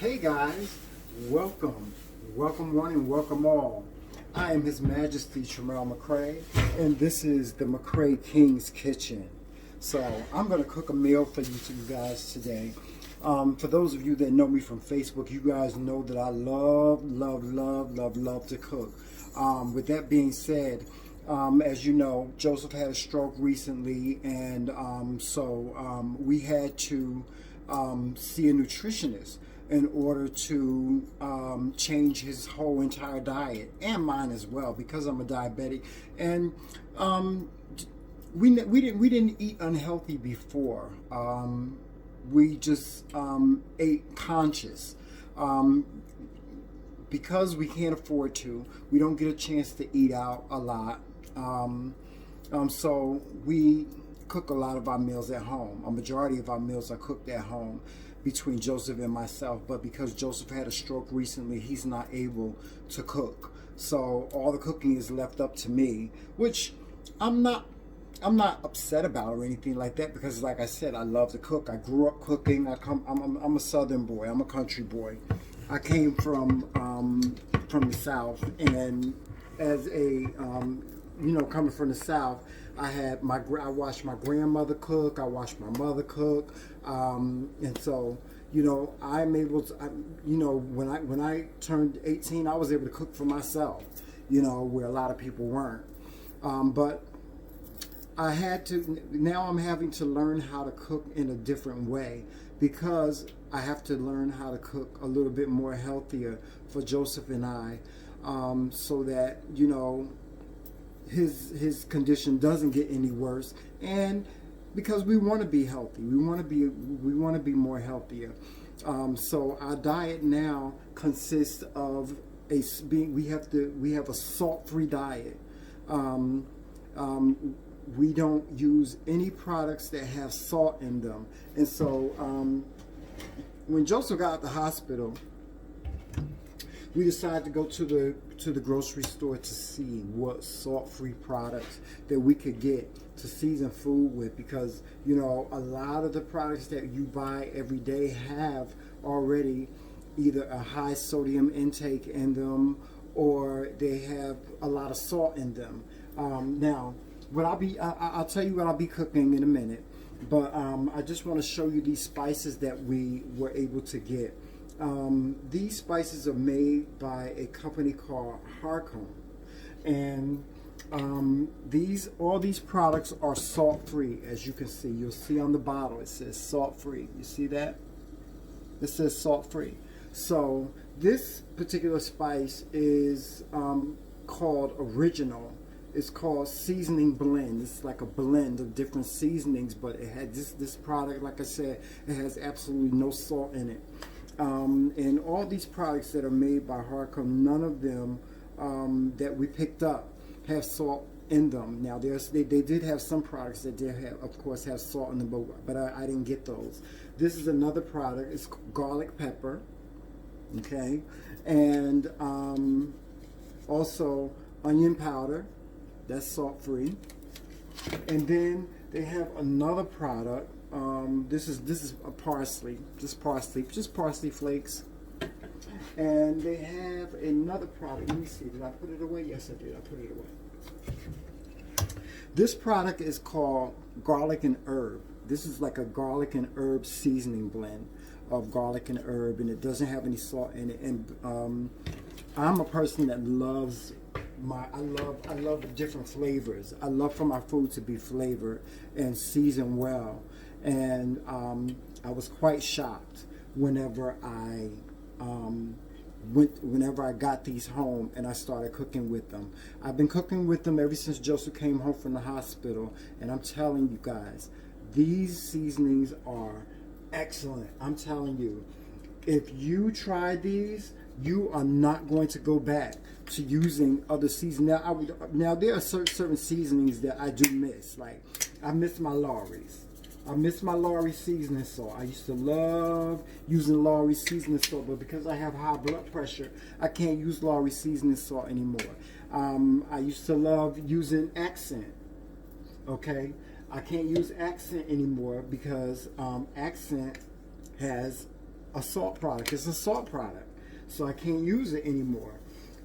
Hey guys, welcome one and welcome all. I am His Majesty McRae, and this is the McRae King's Kitchen. So I'm going to cook a meal for you guys today. For those of you that know me from Facebook, you guys know that I love to cook. With that being said, as you know, Joseph had a stroke recently, and so we had to see a nutritionist in order to change his whole entire diet, and mine as well, because I'm a diabetic. And we didn't eat unhealthy before. We just ate conscious. Because we can't afford to, we don't get a chance to eat out a lot. So we cook a lot of our meals at home. A majority of our meals are cooked at home between Joseph and myself, but because Joseph had a stroke recently, he's not able to cook. So all the cooking is left up to me, which I'm not upset about or anything like that, because like I said, I love to cook. I grew up cooking. I'm a southern boy. I'm a country boy. I came from the South, and as a coming from the South, I watched my grandmother cook. I watched my mother cook, and so I'm able to. When I turned 18, I was able to cook for myself. Where a lot of people weren't. But I had to. Now I'm having to learn how to cook in a different way, because I have to learn how to cook a little bit more healthier for Joseph and I, so that his condition doesn't get any worse, and because we want to be healthy, we want to be more healthier. So our diet now consists of we have a salt-free diet. We don't use any products that have salt in them, and so when Joseph got out of the hospital, we decided to go to the grocery store to see what salt-free products that we could get to season food with, because a lot of the products that you buy every day have already either a high sodium intake in them, or they have a lot of salt in them. Now, I'll tell you what I'll be cooking in a minute, but I just want to show you these spices that we were able to get. These spices are made by a company called Harcum, and all these products are salt-free. As you can see, you'll see on the bottle it says salt-free. You see that? It says salt-free. So this particular spice is called Original. It's called Seasoning Blend. It's like a blend of different seasonings, but it had this product, like I said, it has absolutely no salt in it. And all these products that are made by Harcum, none of them that we picked up have salt in them. Now, they did have some products that did have, of course, have salt in them, but I didn't get those. This is another product. It's garlic pepper, okay, and also onion powder. That's salt-free. And then they have another product. This is a parsley, just parsley flakes. And they have another product. Let me see. Did I put it away? Yes, I did. I put it away. This product is called Garlic and Herb. This is like a garlic and herb seasoning blend of garlic and herb, and it doesn't have any salt in it. And I'm a person that loves I love different flavors. I love for my food to be flavored and seasoned well. And I was quite shocked whenever I got these home and I started cooking with them. I've been cooking with them ever since Joseph came home from the hospital, and I'm telling you guys, these seasonings are excellent. I'm telling you, if you try these, you are not going to go back to using other seasonings. Now there are certain seasonings that I do miss. Like, I miss my Lawry's. I miss my Lawry seasoning salt. I used to love using Lawry seasoning salt, but because I have high blood pressure, I can't use Lawry seasoning salt anymore. I used to love using Accent. Okay, I can't use Accent anymore because Accent has a salt product. It's a salt product, so I can't use it anymore.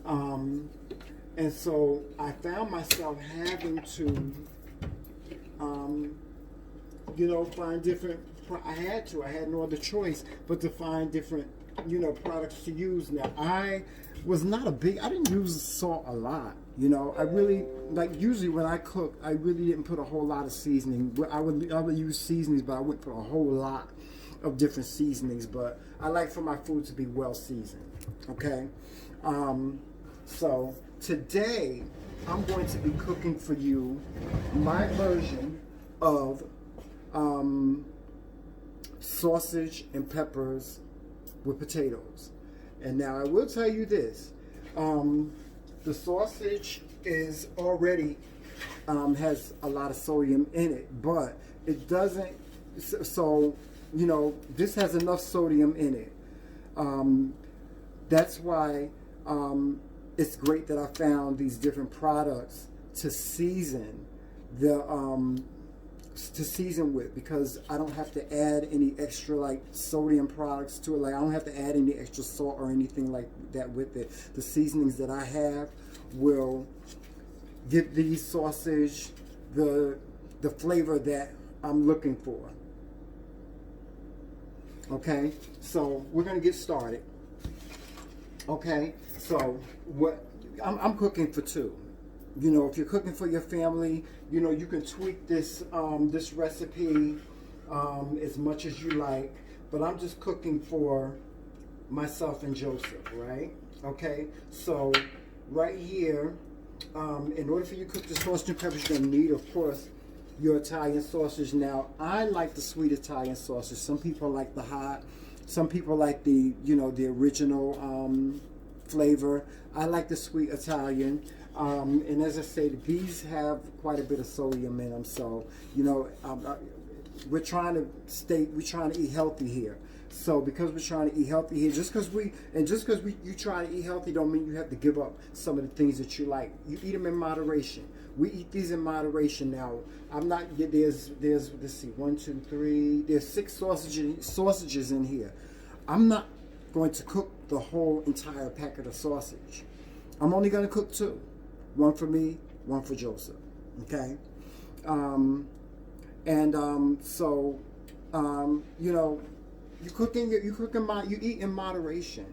And so I found myself having to, you know, find different. I had no other choice but to find different, you know, products to use. Now, I didn't use salt a lot. You know, I really, like, usually when I cook, I really didn't put a whole lot of seasoning. I would use seasonings, but I wouldn't put a whole lot of different seasonings. But I like for my food to be well seasoned. Okay, so today I'm going to be cooking for you my version of sausage and peppers with potatoes. And now I will tell you this, the sausage is already has a lot of sodium in it, but it doesn't, so you know, this has enough sodium in it. That's why it's great that I found these different products to season with, because I don't have to add any extra like sodium products to it. Like I don't have to add any extra salt or anything like that with it. The seasonings that I have will give the sausage the flavor that I'm looking for. Okay, so we're gonna get started. Okay, so what I'm cooking for two. You know, if you're cooking for your family, you know, you can tweak this this recipe as much as you like, but I'm just cooking for myself and Joseph, right? Okay, so right here, in order for you to cook the sausage and peppers, you're gonna need, of course, your Italian sausage. Now, I like the sweet Italian sausage. Some people like the hot. Some people like the, you know, the original flavor. I like the sweet Italian. And as I said, these have quite a bit of sodium in them. So, you know, we're trying to eat healthy here. So because we're trying to eat healthy here, just because you try to eat healthy don't mean you have to give up some of the things that you like. You eat them in moderation. We eat these in moderation. Now, I'm not, there's let's see, 1, 2, 3, there's 6 sausages in here. I'm not going to cook the whole entire packet of sausage. I'm only going to cook 2. One for me, one for Joseph. Okay? You know, you eat in moderation.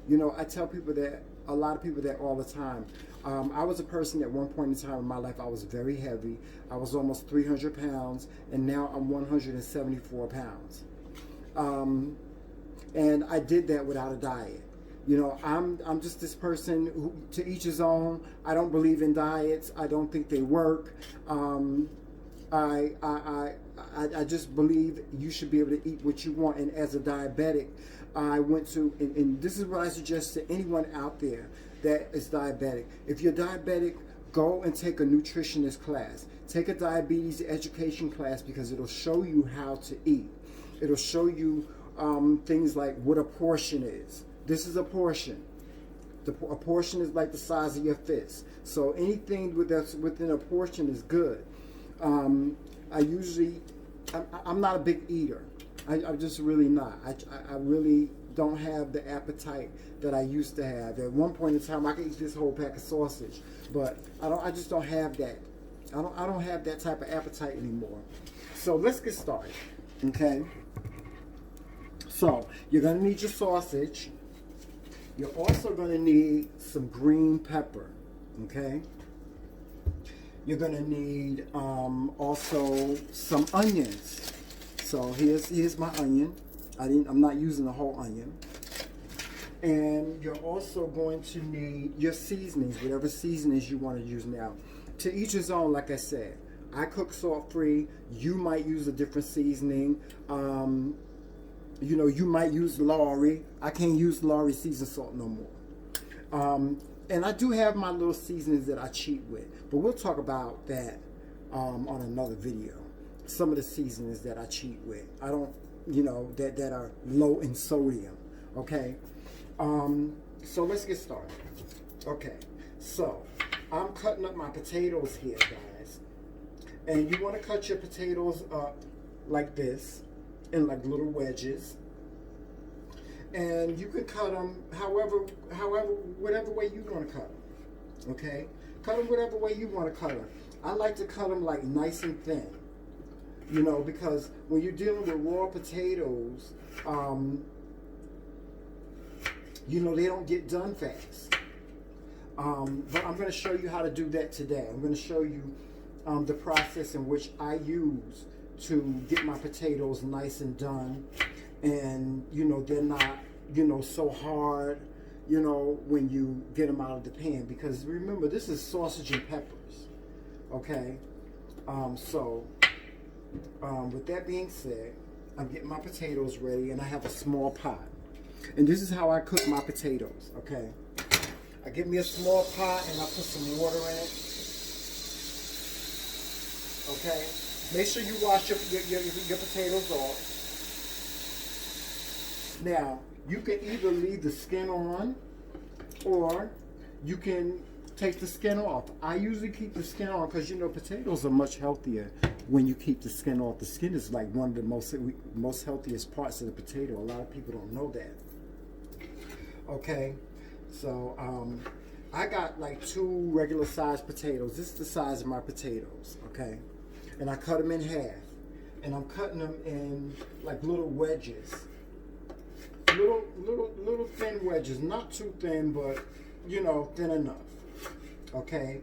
You know, I tell people that, a lot of people that all the time. I was a person at one point in time in my life, I was very heavy. I was almost 300 pounds, and now I'm 174 pounds. And I did that without a diet. You know, I'm just this person who, to each his own. I don't believe in diets. I don't think they work. I just believe you should be able to eat what you want. And as a diabetic, I went to, and this is what I suggest to anyone out there that is diabetic. If you're diabetic, go and take a nutritionist class. Take a diabetes education class, because it'll show you how to eat. It'll show you things like what a portion is. This is a portion. A portion is like the size of your fist. So anything that's within a portion is good. I'm not a big eater. I'm just really not. I really don't have the appetite that I used to have. At one point in time, I could eat this whole pack of sausage, but I just don't have that. I don't have that type of appetite anymore. So let's get started. Okay. So you're gonna need your sausage. You're also going to need some green pepper, okay? You're going to need also some onions. So here's my onion. I'm not using the whole onion. And you're also going to need your seasonings, whatever seasonings you want to use. Now, to each his own, like I said. I cook salt-free. You might use a different seasoning. You know, you might use Lorry. I can't use Lorry seasoned salt no more. And I do have my little seasonings that I cheat with, but we'll talk about that on another video. Some of the seasonings that I cheat with. I don't, you know, that are low in sodium. Okay. So let's get started. Okay. So I'm cutting up my potatoes here, guys. And you want to cut your potatoes up like this, in like little wedges. And you can cut them whatever way you want to cut them. Okay, cut them whatever way you want to cut them. I like to cut them like nice and thin, you know, because when you're dealing with raw potatoes, you know, they don't get done fast. But I'm going to show you how to do that today. I'm going to show you the process in which I use to get my potatoes nice and done. And, you know, they're not, you know, so hard, you know, when you get them out of the pan. Because remember, this is sausage and peppers. Okay? With that being said, I'm getting my potatoes ready, and I have a small pot. And this is how I cook my potatoes, okay? I get me a small pot, and I put some water in it. Okay? Make sure you wash your potatoes off. Now, you can either leave the skin on, or you can take the skin off. I usually keep the skin on because, you know, potatoes are much healthier when you keep the skin off. The skin is like one of the most healthiest parts of the potato. A lot of people don't know that. Okay, so I got like 2 regular sized potatoes. This is the size of my potatoes, okay? And I cut them in half. And I'm cutting them in like little wedges. Little thin wedges, not too thin, but you know, thin enough. Okay,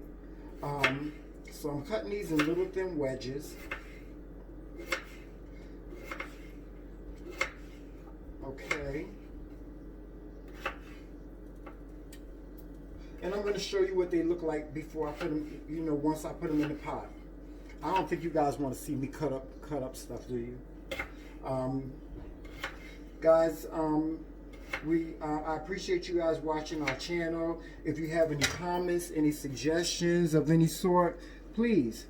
so I'm cutting these in little thin wedges. Okay, and I'm going to show you what they look like before I put them. You know, once I put them in the pot. I don't think you guys want to see me cut up stuff, do you? Guys, I appreciate you guys watching our channel. If you have any comments, any suggestions of any sort, please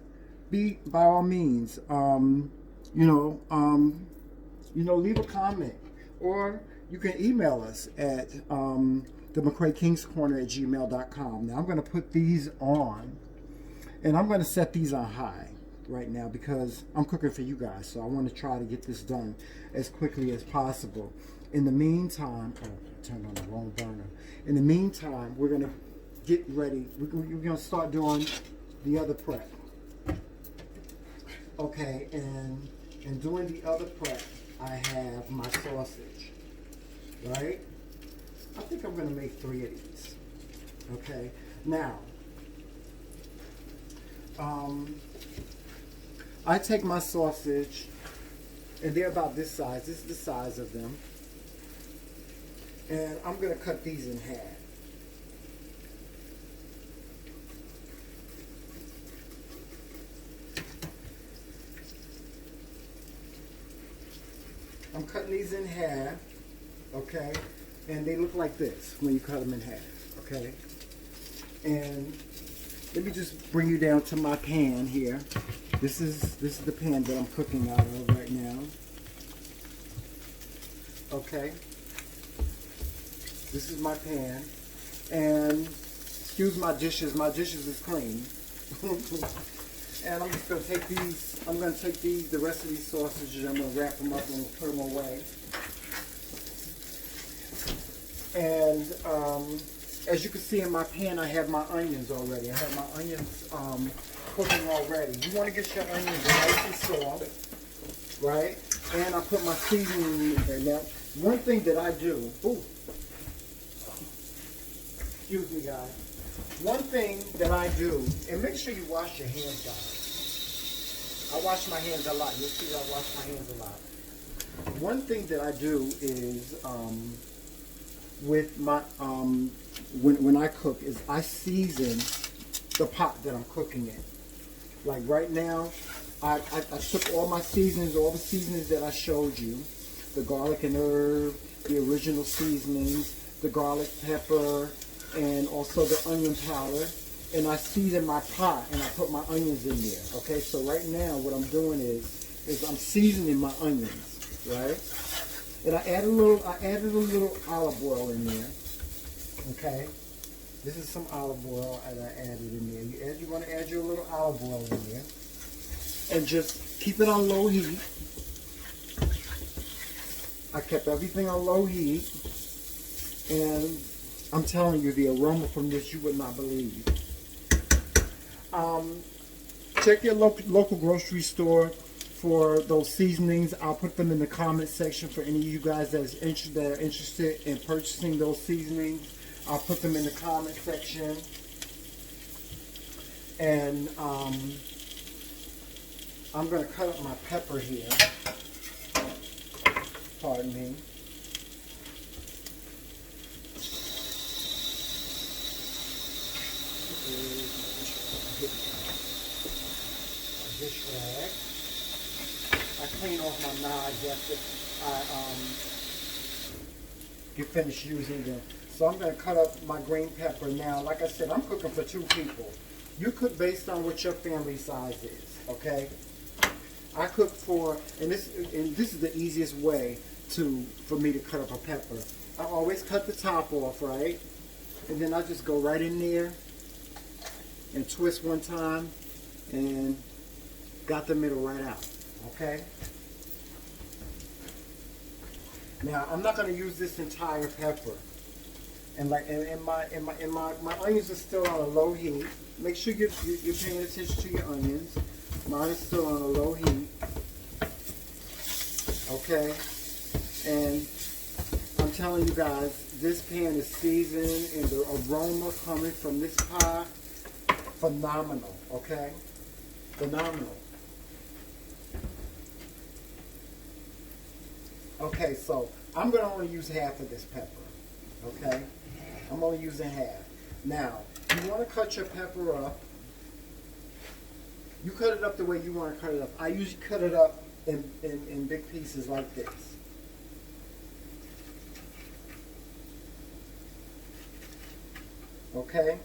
by all means, leave a comment, or you can email us at the McRae King's Corner at gmail.com. Now I'm going to put these on, and I'm going to set these on high right now because I'm cooking for you guys, so I want to try to get this done as quickly as possible. In the meantime, I turned on the wrong burner. In the meantime, we're going to get ready. We're going to start doing the other prep. Okay, and doing the other prep, I have my sausage, right? I think I'm going to make 3 of these. Okay, now, I take my sausage, and they're about this size. This is the size of them. And I'm going to cut these in half. I'm cutting these in half, okay? And they look like this when you cut them in half, okay? And let me just bring you down to my pan here. This is the pan that I'm cooking out of right now. Okay. This is my pan. And excuse my dishes is clean. And I'm just gonna take these, the rest of these sausages, I'm gonna wrap them up and put them away. And as you can see in my pan, I have my onions already. I have my onions cooking already. You want to get your onions nice and soft, right? And I put my seasoning in there. Now, one thing that I do, excuse me guys. One thing that I do, and make sure you wash your hands, guys. I wash my hands a lot. You'll see I wash my hands a lot. One thing that I do is, with my, when I cook, is I season the pot that I'm cooking in. Like right now, I took all my seasonings, all the seasonings that I showed you, the garlic and herb, the original seasonings, the garlic pepper, and also the onion powder, and I season my pot and I put my onions in there. Okay, so right now what I'm doing is I'm seasoning my onions, right? And I added a little olive oil in there. Okay, this is some olive oil that I added in there. You want to add your little olive oil in there, and just keep it on low heat. I I kept everything on low heat, and I'm telling you, the aroma from this you would not believe. Check your local grocery store for those seasonings. I'll put them in the comment section for any of you guys that are interested in purchasing those seasonings. I'll put them in the comment section. And I'm going to cut up my pepper here. Pardon me. Dish rag. I clean off my knives after I get finished using them. So I'm going to cut up my green pepper. Now, like I said, I'm cooking for 2 people. You cook based on what your family size is, okay? I cook for, and this is the easiest way for me to cut up a pepper. I always cut the top off, right? And then I just go right in there and twist one time and got the middle right out, okay? Now I'm not going to use this entire pepper, and my onions are still on a low heat. Make sure you're paying attention to your onions. Mine is still on a low heat, okay? And I'm telling you guys, this pan is seasoned, and the aroma coming from this pot, phenomenal, okay? Phenomenal. Okay, so I'm going to only use half of this pepper, okay? I'm only using half. Now, you want to cut your pepper up. You cut it up the way you want to cut it up. I usually cut it up in big pieces like this. Okay?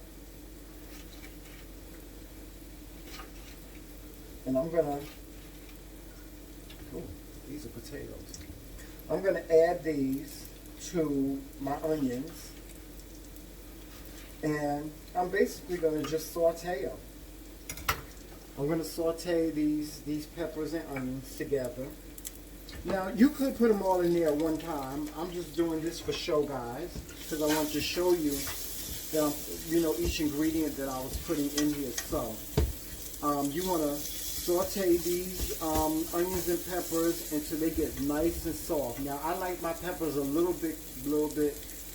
And I'm going to, these are potatoes. I'm going to add these to my onions, and I'm basically going to just saute them. I'm going to saute these peppers and onions together. Now, you could put them all in there at one time. I'm just doing this for show, guys, because I want to show you that each ingredient that I was putting in here. So, you want to saute these onions and peppers until they get nice and soft. Now, I like my peppers a little bit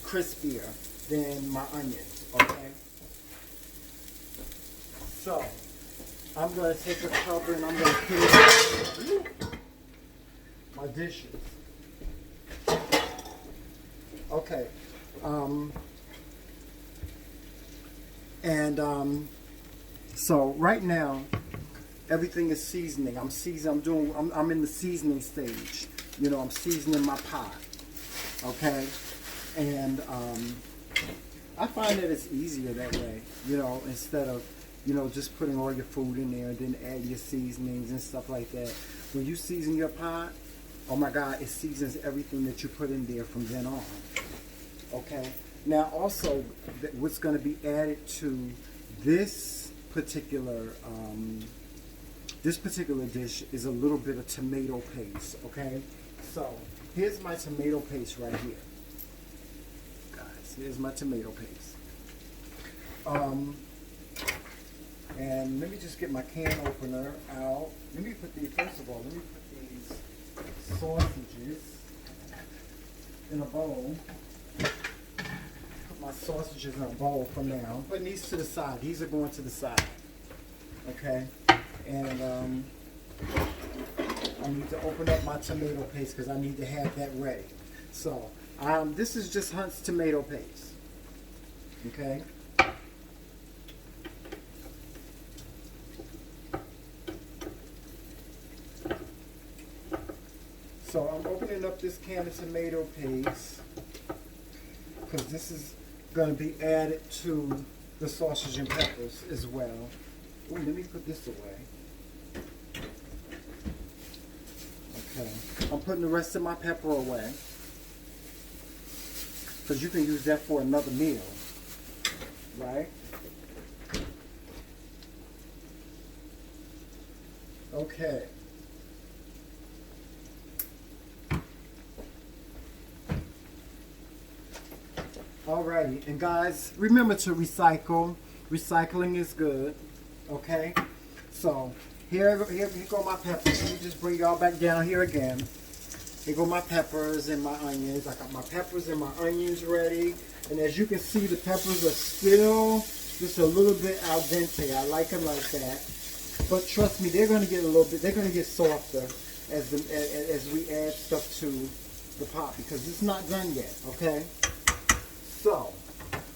crispier than my onions, okay? So, I'm going to take a cover and I'm going to put it in my dishes. Okay. So right now, everything is seasoning. I'm in the seasoning stage. I'm seasoning my pot. Okay? And I find that it's easier that way, instead of, just putting all your food in there and then add your seasonings and stuff like that. When you season your pot, oh my God, it seasons everything that you put in there from then on. Okay? Now also, what's going to be added to this particular dish is a little bit of tomato paste, okay? So, here's my tomato paste right here. Guys, here's my tomato paste. And let me just get my can opener out. First of all, let me put these sausages in a bowl. Put my sausages in a bowl for now. Putting these to the side. These are going to the side. Okay? And I need to open up my tomato paste because I need to have that ready. So, this is just Hunt's tomato paste. Okay? So I'm opening up this can of tomato paste because this is going to be added to the sausage and peppers as well. Ooh, let me put this away. Okay, I'm putting the rest of my pepper away because you can use that for another meal, right? Okay. Alrighty, and guys, remember to recycle. Recycling is good. Okay, so here go my peppers. Let me just bring y'all back down here again. Here go my peppers and my onions. I got my peppers and my onions ready, and as you can see, the peppers are still just a little bit al dente. I like them like that, but trust me, they're going to get a little bit. They're going to get softer as we add stuff to the pot because it's not done yet. Okay. So,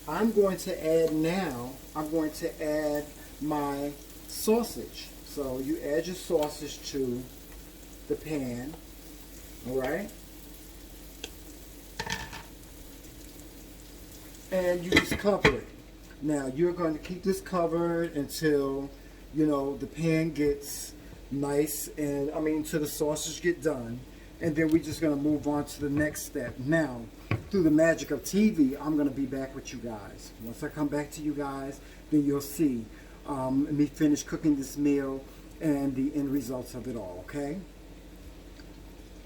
I'm going to add now, I'm going to add my sausage. So, you add your sausage to the pan, alright? And you just cover it. Now, you're going to keep this covered until, you know, the pan gets nice and, until the sausage get done. And then we're just going to move on to the next step. Now, through the magic of TV, I'm going to be back with you guys. Once I come back to you guys, then you'll see me finish cooking this meal and the end results of it all, okay?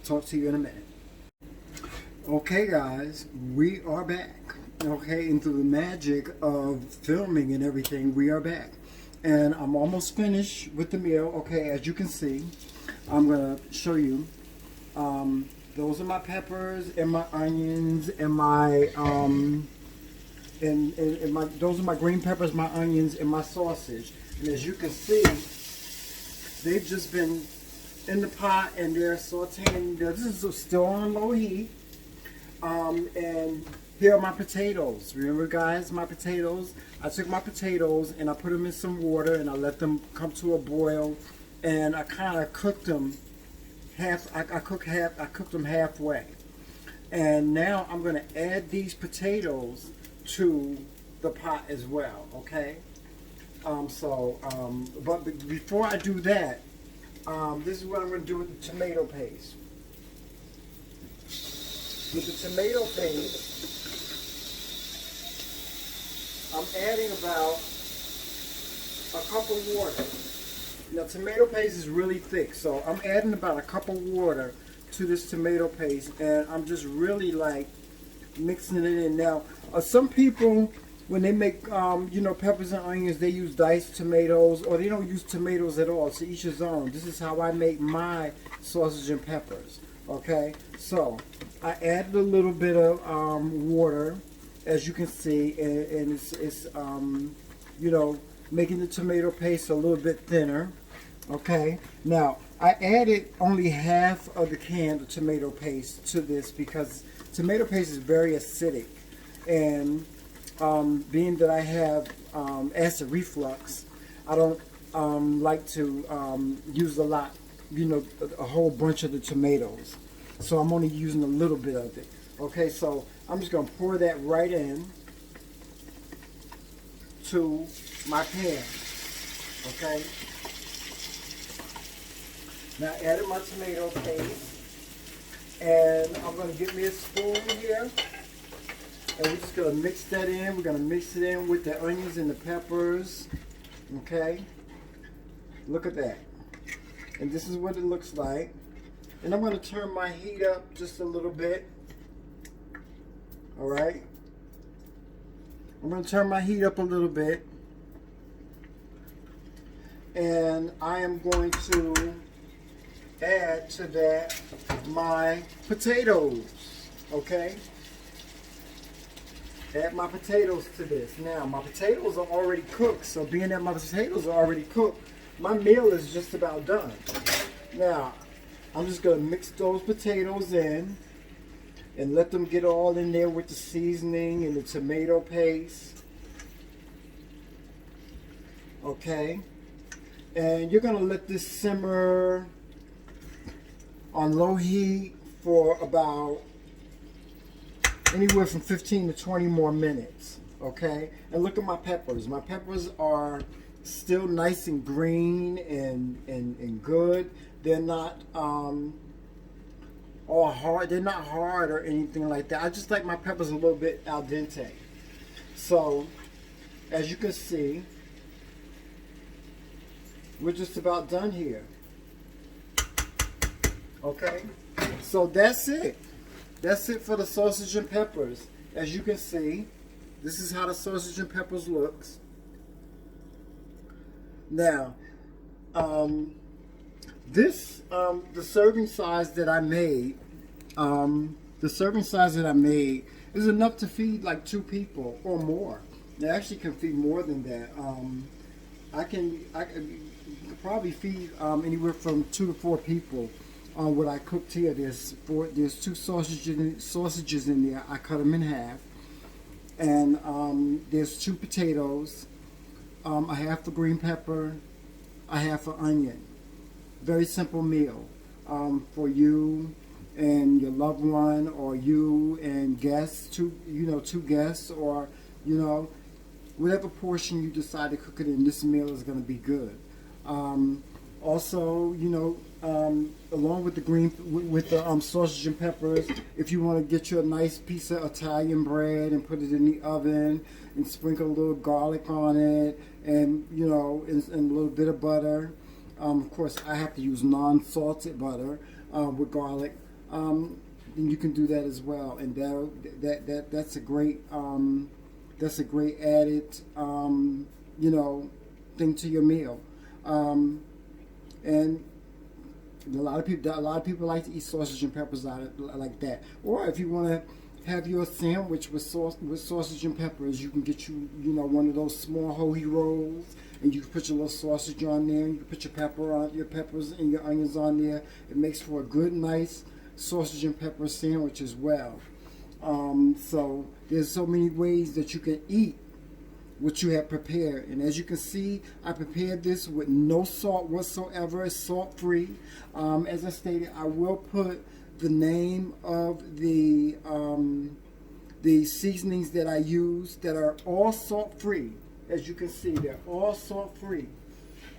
Talk to you in a minute. Okay, guys, we are back. Okay, and through the magic of filming and everything, we are back. And I'm almost finished with the meal. Okay, as you can see, I'm going to show you. Those are my peppers and my onions and my those are my green peppers, my onions, and my sausage. And as you can see, they've just been in the pot and they're sauteing. This is still on low heat. And here are my potatoes. Remember, guys, my potatoes. I took my potatoes and I put them in some water and I let them come to a boil, and I kind of cooked them. I cooked them halfway, and now I'm going to add these potatoes to the pot as well. Okay, but before I do that, this is what I'm going to do with the tomato paste. With the tomato paste, I'm adding about a cup of water. Now, tomato paste is really thick, so I'm adding about a cup of water to this tomato paste, and I'm just really like mixing it in. Now, some people, when they make peppers and onions, they use diced tomatoes, or they don't use tomatoes at all. To each his own. This is how I make my sausage and peppers. Okay, so I added a little bit of water, as you can see, and it's making the tomato paste a little bit thinner. Okay, now I added only half of the can of tomato paste to this because tomato paste is very acidic, and being that I have acid reflux, I don't like to use a whole bunch of the tomatoes, so I'm only using a little bit of it. Okay, so I'm just going to pour that right in to my pan. Okay, now I added my tomato paste, and I'm going to get me a spoon here, and we're just going to mix that in. We're going to mix it in with the onions and the peppers. Okay, look at that, and this is what it looks like. And I'm going to turn my heat up just a little bit. All right, I'm going to turn my heat up a little bit. And I am going to add to that my potatoes. Okay? Add my potatoes to this. Now, my potatoes are already cooked. So being that my potatoes are already cooked, my meal is just about done. Now, I'm just going to mix those potatoes in and let them get all in there with the seasoning and the tomato paste. Okay? And you're going to let this simmer on low heat for about anywhere from 15 to 20 more minutes. Okay? And look at my peppers. My peppers are still nice and green and good. They're not all hard. They're not hard or anything like that. I just like my peppers a little bit al dente. So, as you can see, we're just about done here. Okay, so that's it. That's it for the sausage and peppers. as you can see, this is how the sausage and peppers looks. Now, the serving size that I made, is enough to feed like 2 people or more. It actually can feed more than that. I can probably feed anywhere from 2 to 4 people on what I cooked here. There's 2 sausages in there. I cut them in half, and there's 2 potatoes, a half a green pepper, a half an onion. Very simple meal for you and your loved one, or you and guests, 2 guests, or whatever portion you decide to cook it in. This meal is going to be good. Also, along with the sausage and peppers, if you want to get you a nice piece of Italian bread and put it in the oven and sprinkle a little garlic on it, and and a little bit of butter. Of course, I have to use non-salted butter with garlic. Then you can do that as well, and that's a great added thing to your meal. And a lot of people like to eat sausage and peppers like that. Or if you want to have your sandwich with sausage and peppers, you can get one of those small hoagie rolls, and you can put your little sausage on there, and you can put your peppers and your onions on there. It makes for a good, nice sausage and pepper sandwich as well. So there's so many ways that you can eat what you have prepared. And as you can see, I prepared this with no salt whatsoever. It's salt free. As I stated, I will put the name of the seasonings that I use that are all salt free. As you can see, they're all salt free.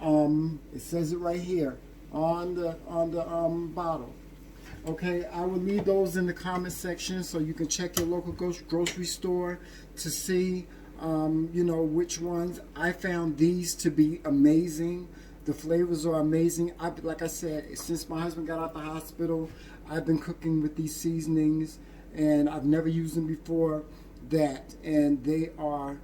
It says it right here on the bottle. Okay, I will leave those in the comment section so you can check your local grocery store to see which ones. I found these to be amazing. The flavors are amazing. Like I said, since my husband got out the hospital, I've been cooking with these seasonings, and I've never used them before that, and they are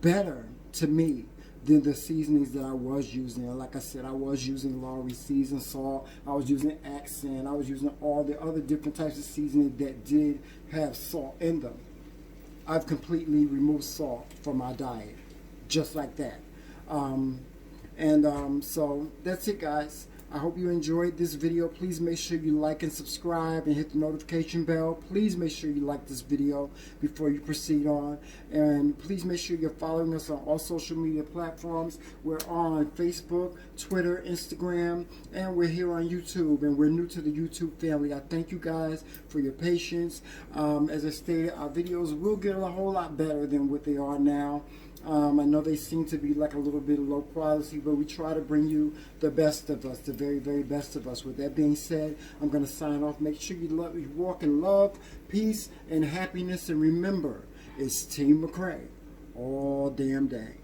better to me than the seasonings that I was using. Like I said, I was using Lawry seasoned salt, I was using Accent, I was using all the other different types of seasoning that did have salt in them. I've completely removed salt from my diet, just like that. So that's it, guys. I hope you enjoyed this video. Please make sure you like and subscribe and hit the notification bell. Please make sure you like this video before you proceed on. And please make sure you're following us on all social media platforms. We're on Facebook, Twitter, Instagram, and we're here on YouTube. And we're new to the YouTube family. I thank you guys for your patience. As I stated, our videos will get a whole lot better than what they are now. I know they seem to be like a little bit low quality, but we try to bring you the best of us, the very, very best of us. With that being said, I'm going to sign off. Make sure you walk in love, peace, and happiness. And remember, it's Team McRae all damn day.